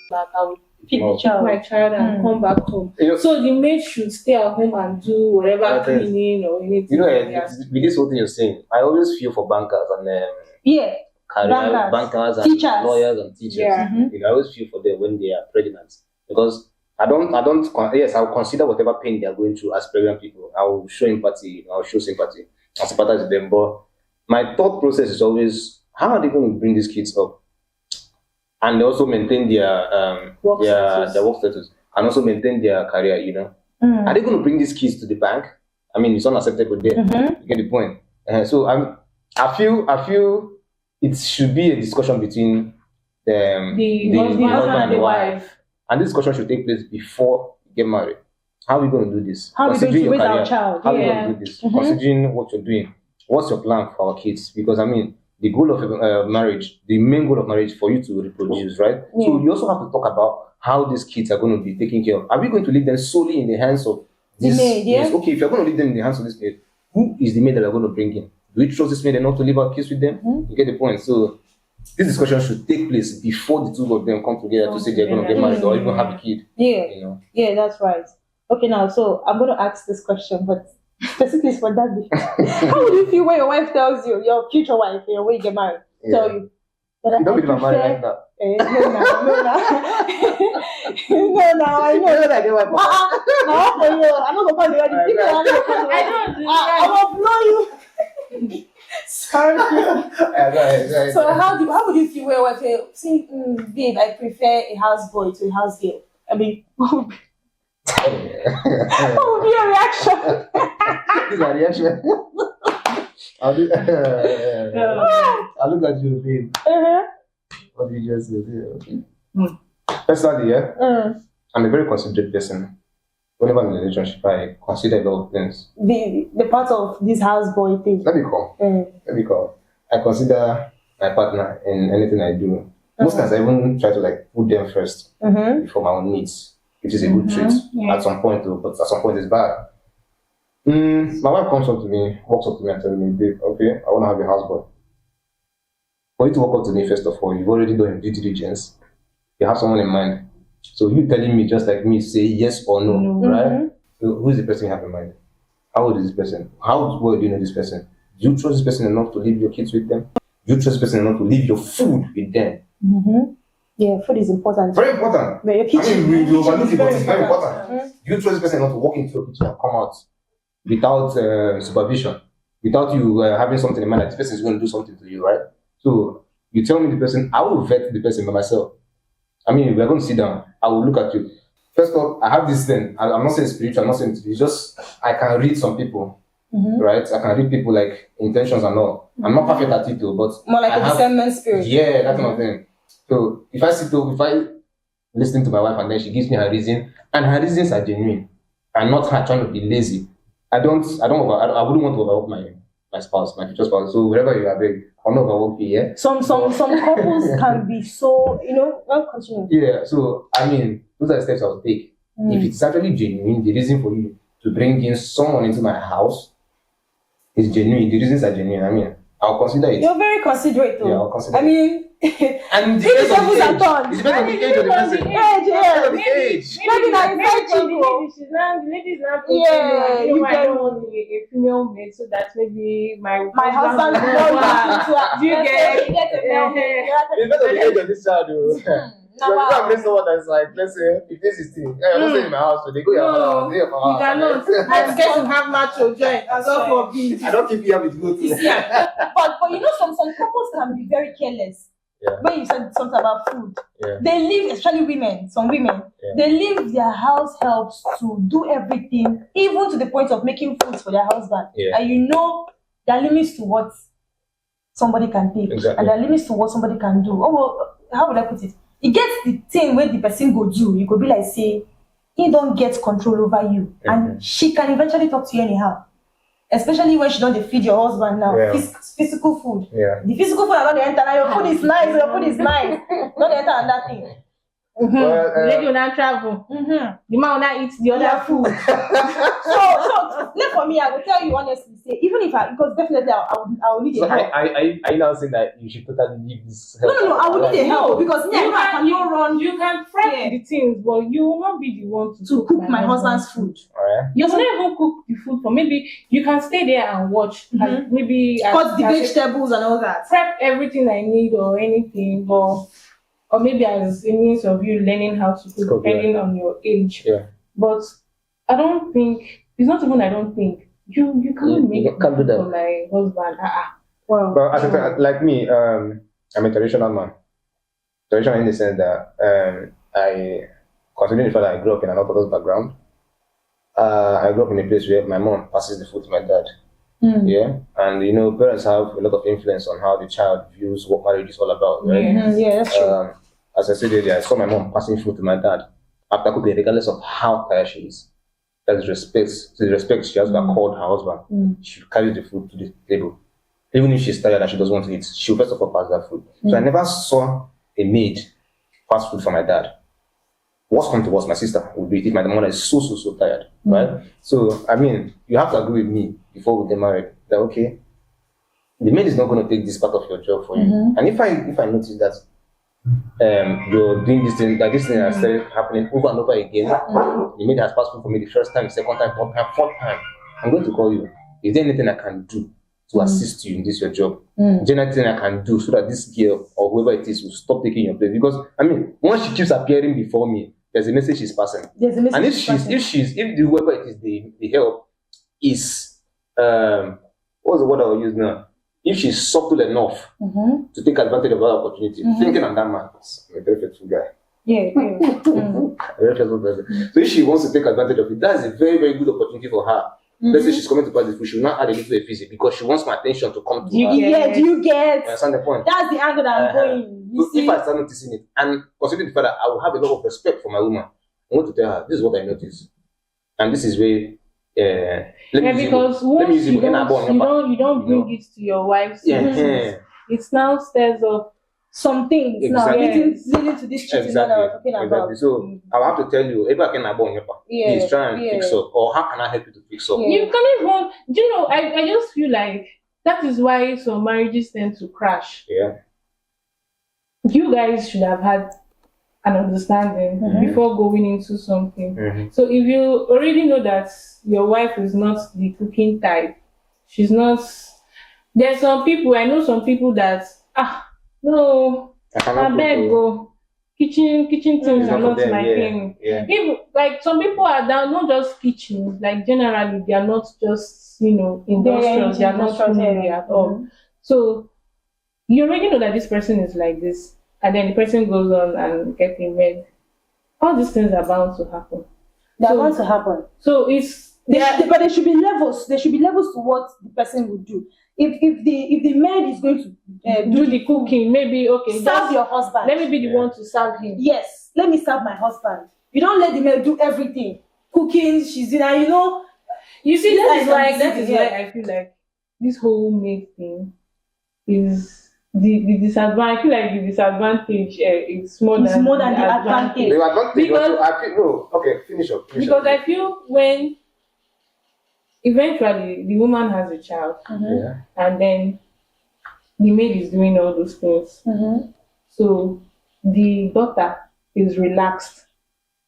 Like I would pick my child and come back home. So the maid should stay at home and do whatever cleaning or anything. With this whole thing you're saying, I always feel for bankers and bankers and teachers. lawyers and teachers. Yeah. I always feel for them when they are pregnant because yes, I'll consider whatever pain they are going through as pregnant people. I'll show empathy, I'll show sympathy. I'll sympathize with them. But my thought process is always, how are they going to bring these kids up? And also maintain their work status and also maintain their career, Are they going to bring these kids to the bank? I mean, it's unacceptable there. You get the point. So I feel it should be a discussion between the husband and the wife. And this discussion should take place before you get married. How are we going to do this? How are we going to raise our child? How are we going to do this? Considering what you're doing, what's your plan for our kids? Because I mean, the goal of marriage, the main goal of marriage is for you to reproduce, right? Yeah. So you also have to talk about how these kids are going to be taken care of. Are we going to leave them solely in the hands of this maid? Yeah? Okay, if you're going to leave them in the hands of this maid, who is the maid that we're going to bring in? Do we trust this maid enough to leave our kids with them? You get the point. So this discussion should take place before the two of them come together to say they're going to get married or even have a kid. Yeah, yeah, that's right. Okay, now, so I'm going to ask this question, but specifically for that. How would you feel when your wife tells you, your future wife, when you get married, tell you, you don't believe I'm married like that. No, I know. I get my I'm not going to call you. I will blow you. Sorry. Go ahead. So how would you feel when your wife say, see, babe, I prefer a houseboy to a house girl? I mean, what would be your reaction? This is my reaction. I'll look at you, babe. What did you just say? Personally, I'm a very considerate person. Whenever I'm in a relationship, I consider a lot of things. The part of this houseboy thing. Let me call. I consider my partner in anything I do. Most times I even try to put them first before my own needs, which is a good trait at some point, but at some point it's bad. My wife comes up to me, walks up to me and tells me, babe, okay, I want to have a houseboy. For you to walk up to me, first of all, you've already done your due diligence. You have someone in mind. So you telling me just like me, say yes or no, right? So who is the person you have in mind? How old is this person? How well do you know this person? Do you trust this person enough to leave your kids with them? Do you trust this person enough to leave your food with them? Yeah, food is important. Very important. But your kitchen, we overlook it, but it's very important. Do you trust this person enough to walk into your kitchen and come out without supervision, without you having something in mind that this person is going to do something to you, right? So you tell me the person, I will vet the person by myself. I mean, we're going to sit down. I will look at you. First of all, I have this thing. I'm not saying spiritual. I'm not saying it's just I can read some people, right? I can read people like intentions and all. I'm not perfect at it though, but more like a discernment spirit. Yeah, that kind of thing. So if I listen to my wife and then she gives me her reason, and her reasons are genuine, and not her trying to be lazy. I wouldn't want to overwork my spouse, my future spouse. So wherever you are, big, I'm not overwork you, yeah. Some couples can be so, well, continue. Yeah. So I mean, those are the steps I'll take. If it's actually genuine, the reason for you to bring in someone into my house is genuine. The reasons are genuine. I mean, I'll consider it. You're very considerate, though. Yeah, I'll consider. I mean. And the age of the age. It depends on the age of the person. Maybe not the lady is not. Yeah, you don't want a female maid so that maybe my husband will know. Do you get a male maid? It depends on the age of this child, though. You can't miss someone that's like, let's say, if this is thing, I'm not staying in my house, so they go your house, they go you cannot. I'm scared to have macho joint. As well for being. I don't keep you having to go to. But some couples can be very careless. Yeah. When you said something about food, they leave, especially women, some women, they leave their house helps to do everything, even to the point of making food for their husband. And there are limits to what somebody can take, and there are limits to what somebody can do. Oh, well, how would I put it? It gets the thing where the person go do. You could be like, say, he don't get control over you, and she can eventually talk to you anyhow. Especially when she don't feed your husband now. Physical food. Yeah. The physical food are not the enter. Now your food is nice. Your food is nice. Don't enter on that thing. The lady will not travel. The man will not eat the other food. So let for me, I will tell you honestly, say even if because definitely I will need a help. I now saying that you should totally leave this help. No, I will need a help because you can prep the things, but you will not be the one to cook my husband's food. Alright. You will not even cook the food for. Maybe you can stay there and watch. And maybe cut the vegetables and all that. Prep everything I need or anything, or maybe as a means of you learning how to cook, depending on your age. Yeah. But I don't think it's not even. I don't think you can't make it for my husband. Well, like me, I'm a traditional man. Traditional in the sense that I, considering the fact that I grew up in an Orthodox background, I grew up in a place where my mom passes the food to my dad. Yeah, and parents have a lot of influence on how the child views what marriage is all about, right? Yeah, that's true. As I said earlier, I saw my mom passing food to my dad after cooking, regardless of how tired she is. That is respect. The respect she has called her husband. She carries the food to the table, even if she's tired and she doesn't want to eat. She will first of all pass that food. So I never saw a maid pass food for my dad. What's come to us, my sister will be if my mother is so tired, right? So I mean, you have to agree with me before we get married that okay, the maid is not going to take this part of your job for you. And if I notice that you're doing this thing, that this thing has started happening over and over again, the maid has passed food for me the first time, the second time, third time, fourth time, I'm going to call you. Is there anything I can do to assist you in this your job? Is there anything I can do so that this girl or whoever it is will stop taking your place? Because I mean, once she keeps appearing before me, there's a message she's passing. And if whoever it is the help is what's the word I will use now? If she's subtle enough to take advantage of that opportunity, thinking I'm that man, I'm a very faithful guy. Yeah. A very faithful person. So if she wants to take advantage of it, that's a very, very good opportunity for her. Let's say she's coming to pass the food, she will not add a little bit visit because she wants my attention to come to her. Yeah, do you get? You understand the point? That's the angle that I'm going. So if I start noticing it, and considering the fact that I will have a lot of respect for my woman, I want to tell her, this is what I noticed. And this is where because once you don't bring it to your wife's it now stirs up some things exactly. Now leading to this cheating that I was talking about. So I'll have to tell you, if I can please try and fix up, or how can I help you to fix up? You can even I just feel like that is why some marriages tend to crash. Yeah. You guys should have had an understanding before going into something. So if you already know that your wife is not the cooking type, she's not. There's some people, I know some people that no, I beg go. Kitchen things are not my thing. Even like some people are down, not just kitchen, like generally they are not just industrials, they are not culinary at all. So you already know that this person is like this. And then the person goes on and gets married. All these things are bound to happen. They're bound to happen. So but there should be levels. There should be levels to what the person would do. If the maid is going to do the cooking, maybe serve your husband. Let me be the one to serve him. Yes, let me serve my husband. You don't let the maid do everything. Cooking, she's in, and you see that is why I feel like this whole maid thing is. The disadvantage, I feel like the disadvantage is more than the advantage. The advantage, because I feel finish up. Because I feel when eventually the woman has a child, and then the maid is doing all those things, so the daughter is relaxed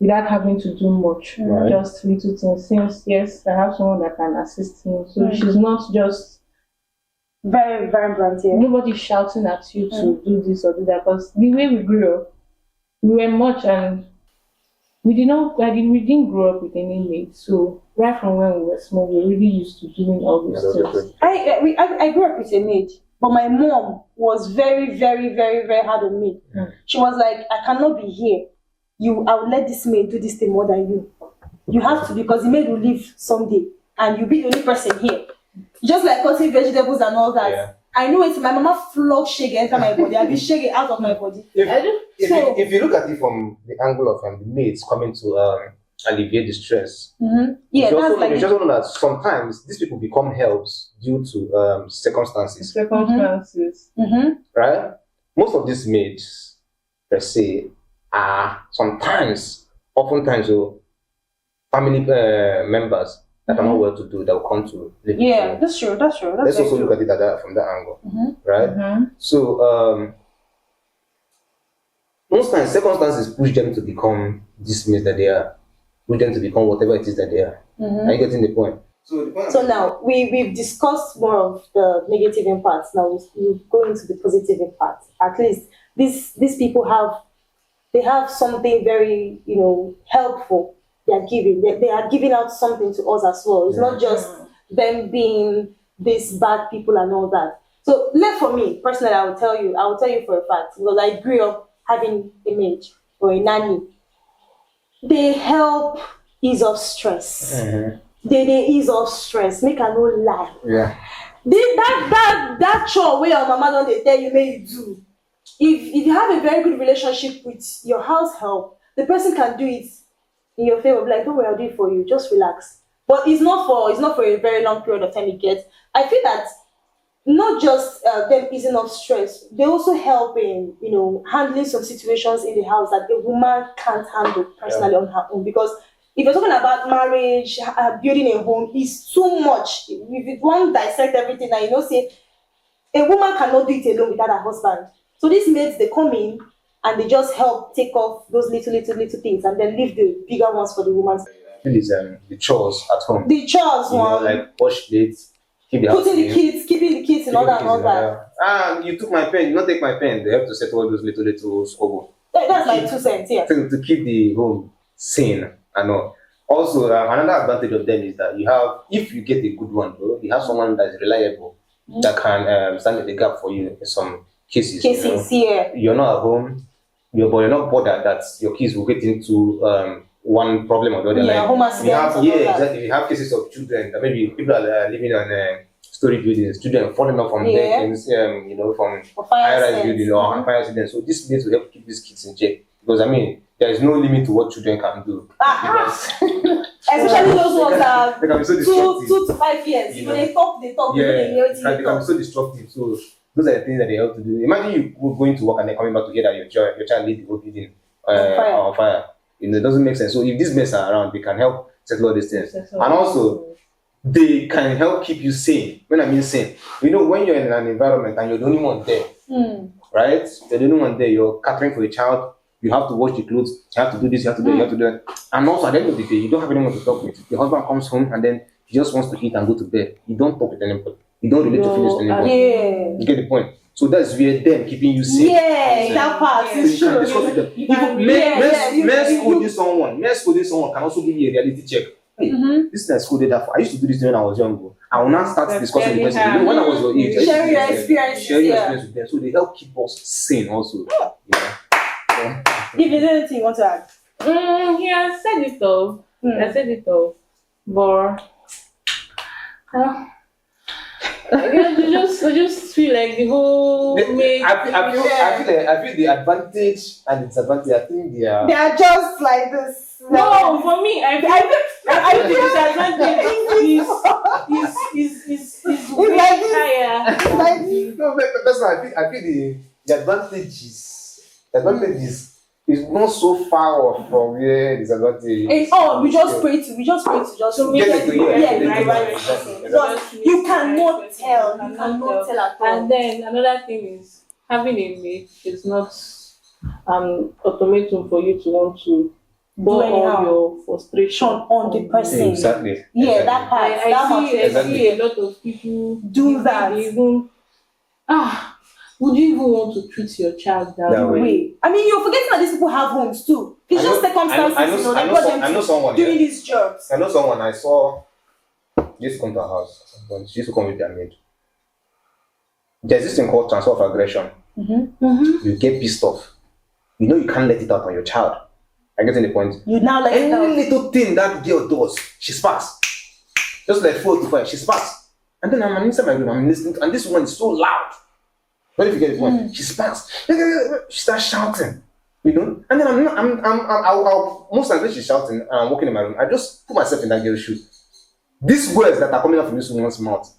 without having to do much, just little things. Since yes, I have someone that can assist him, so she's not just. Very, very blunt here. Nobody's shouting at you to do this or do that. Because the way we grew up, we were much and we didn't grow up with any maid. So right from when we were small, we were really used to doing all these things. I grew up with a maid, but my mom was very, very, very, very hard on me. She was like, I cannot be here. I will let this maid do this thing more than you. You have to, because the maid will leave someday and you'll be the only person here. Just like cutting vegetables and all that. Yeah. I know it's my mama flogged shaggy enter my body. I'll be shaggy out of my body. If you look at it from the angle of the maids coming to alleviate the stress, yeah, you just know that sometimes these people become helps due to circumstances. Right? Most of these maids per se are oftentimes, family members that are not well to do that will come to live. Yeah, that's true. Let's also look at it from that angle, right? So most times circumstances push them to become this mess that they are, push them to become whatever it is that they are. Are you getting the point? So now we've discussed more of the negative impacts. Now we go into the positive impacts. At least these people have something very helpful. They are giving. They are giving out something to us as well. It's not just them being these bad people and all that. So for me personally, I will tell you for a fact, because I grew up having a maid or a nanny. They help ease off stress. They ease off stress. Make I no lie. Yeah. That chore where your mama don't tell you may you do. If you have a very good relationship with your house help, the person can do it in your favor. Like, don't worry, I'll do it for you. Just relax. But it's not for a very long period of time. I feel that not just them easing off stress, they also help in handling some situations in the house that a woman can't handle personally on her own. Because if you're talking about marriage, building a home, it's too much. If you want to dissect everything, and say a woman cannot do it alone without her husband. So these maids, they come in and they just help take off those little things and then leave the bigger ones for the woman. I feel it's the chores at home. The chores one, like wash plates, keeping the kids, and all that. You took my pen. You not take my pen. They have to settle all those little squabble. That's like 2 cents, yeah. To keep the home sane and all. Also, another advantage of them is that if you get a good one, though, you have someone that is reliable that can stand in the gap for you in some cases. Yeah. You're not at home, but you're not bothered that your kids will get into one problem or the other. Yeah, home accidents. Exactly. We have cases of children that maybe people are living on story buildings, children falling off from buildings, from high-rise buildings or fire accidents. So this needs to help keep these kids in check, because there is no limit to what children can do. Especially those ones that they can be so destructive. 2 to 5 years. They talk. They can be so destructive. So those are the things that they help to do. Imagine you going to work and then coming back to hear that your child lead the whole building on fire. It doesn't make sense. So if these men are around, they can help settle all these things. And also, they can help keep you sane. When I mean sane, when you're in an environment and you're the only one there, right? You're the only one there. You're catering for a child. You have to wash the clothes. You have to do this. You have to do that. You have to do that. And also, at the end of the day, you don't have anyone to talk with. Your husband comes home and then he just wants to eat and go to bed. You don't talk with anybody. You don't relate to feelings with anybody. Yeah. You get the point. So that's where them keeping you safe. Yeah, that part is true. Men scolding someone can also give you a reality check. Hey, this thing I scolded that for. I used to do this when I was young. I will now start discussing with the person. When I was your age, share your experience with them. So they help keep us sane also. If there's anything you want to add. I said it all. But I just feel like the whole I feel the advantage and the disadvantage. I think they are just like this. No, for me, I feel the disadvantage is way higher. No, that's why I feel the advantage is not so far off from where the disadvantage is. We just pray to just get it right. You cannot tell at all. And then another thing is, having a maid is not automatum for you to want to pour all your frustration on the person. Exactly. Yeah, that part. I see a lot of people do that. Would you even want to treat your child that way? I mean, you're forgetting that these people have homes too. It's just circumstances. I know someone doing these jobs. I know someone I saw used to come to our house. She used to come with their maid. There's this thing called transfer of aggression. You get pissed off. You can't let it out on your child. I get in the point. You now let it out. Any little thing that girl does, she sparks. Just like 4 to 5, she sparks. And then I'm inside my room, I'm listening, and this one is so loud. What if you get the point? She sparks. She starts shouting, And then I'll most times when she's shouting and I'm walking in my room, I just put myself in that girl's shoes. These words that are coming out from this woman's mouth,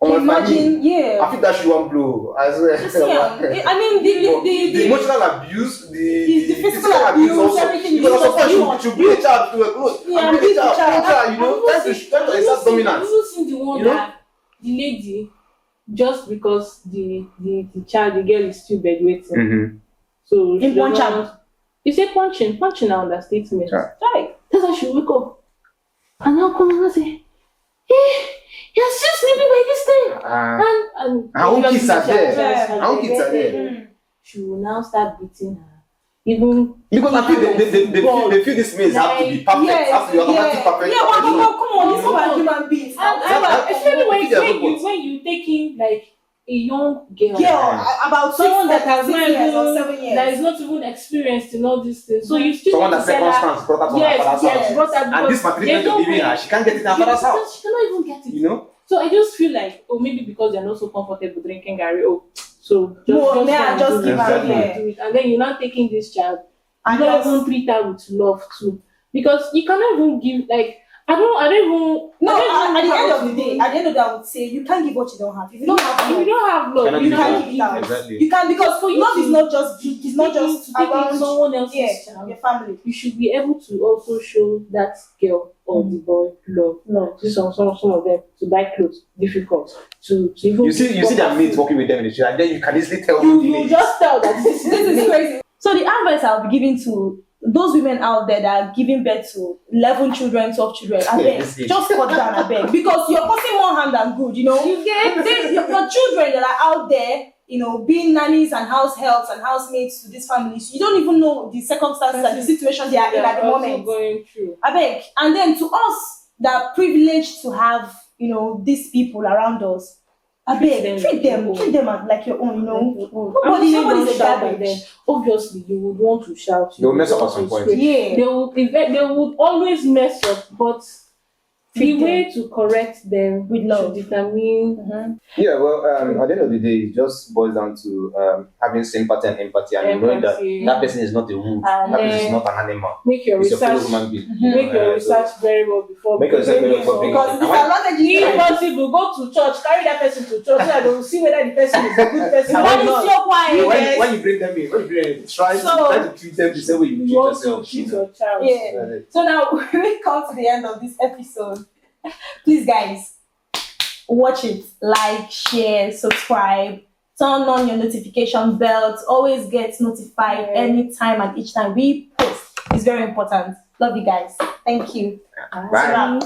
Imagine, yeah. I think that she won't blow. I swear. I mean, the emotional abuse, the physical abuse, also. everything. Because at some point she bring a child to a close. Yeah, and bring a child, you know, trying to exert dominance. I've also seen the one that the lady, just because the child, the girl is still bedwetting. Mm-hmm. So in punch. You say punching now understatement. Right. That's how she wake up. And now come and say, hey, you're still sleeping by this time. And her own kids are there. Her own kids are there. She will now start beating her. Even because I feel they feel this means have to be perfect, have to be automatic perfect. Yeah, but come on, this is what human beings. Especially when you taking like a young girl about someone that has 6 years or 7 years, that is not even experienced in all these things. So you still someone that circumstance brought her from her father's house, and this material to giving her, she can't get it in her father's house. She cannot even get it. You know. So I just feel like, maybe because they're not so comfortable drinking Gary, so just give her and then you're not taking this child. You don't even treat her with love too, because you cannot even give like. I don't even. No, at the end of the day, I would say you can't give what you don't have. If you don't have love, you can't give it out. Exactly. You can, because for love is not just it's not just around someone else's child. Your family. You should be able to also show that girl or the boy love. No, some of them to buy clothes difficult to even. You see their mates working with them in the church, and then you can easily tell you just tell that this is crazy. So the advice I'll be giving to those women out there that are giving birth to 11 children, 12 children, I beg, just cut down, I beg, because you're causing more harm than good, you know. You get your children that are out there, you know, being nannies and house helps and housemates to these families. You don't even know the circumstances and the situation they are in at the moment. Going through. I beg, and then to us that are privileged to have, you know, these people around us, I beg, treat them like your own, you know. Nobody's a garbage. Obviously, you would want to shout. They'll mess up at some point. Yeah. They would always mess up, but the way to correct them with love determine. Yeah, well, at the end of the day, it just boils down to having sympathy and empathy, and knowing that person is not a wolf, that person is not an animal. Make your it's research. A human being. Make your research very well before. Make your research very well because it's impossible. Go to church, carry that person to church, so that they will see whether the person is a good person. When you bring them in, try to treat them the same way you treat yourself. Treat your child. Yeah. So now we come to the end of this episode. Please, guys, watch it, like, share, subscribe, turn on your notification bells, always get notified anytime and each time we post. It's very important. Love you guys. Thank you. Bye.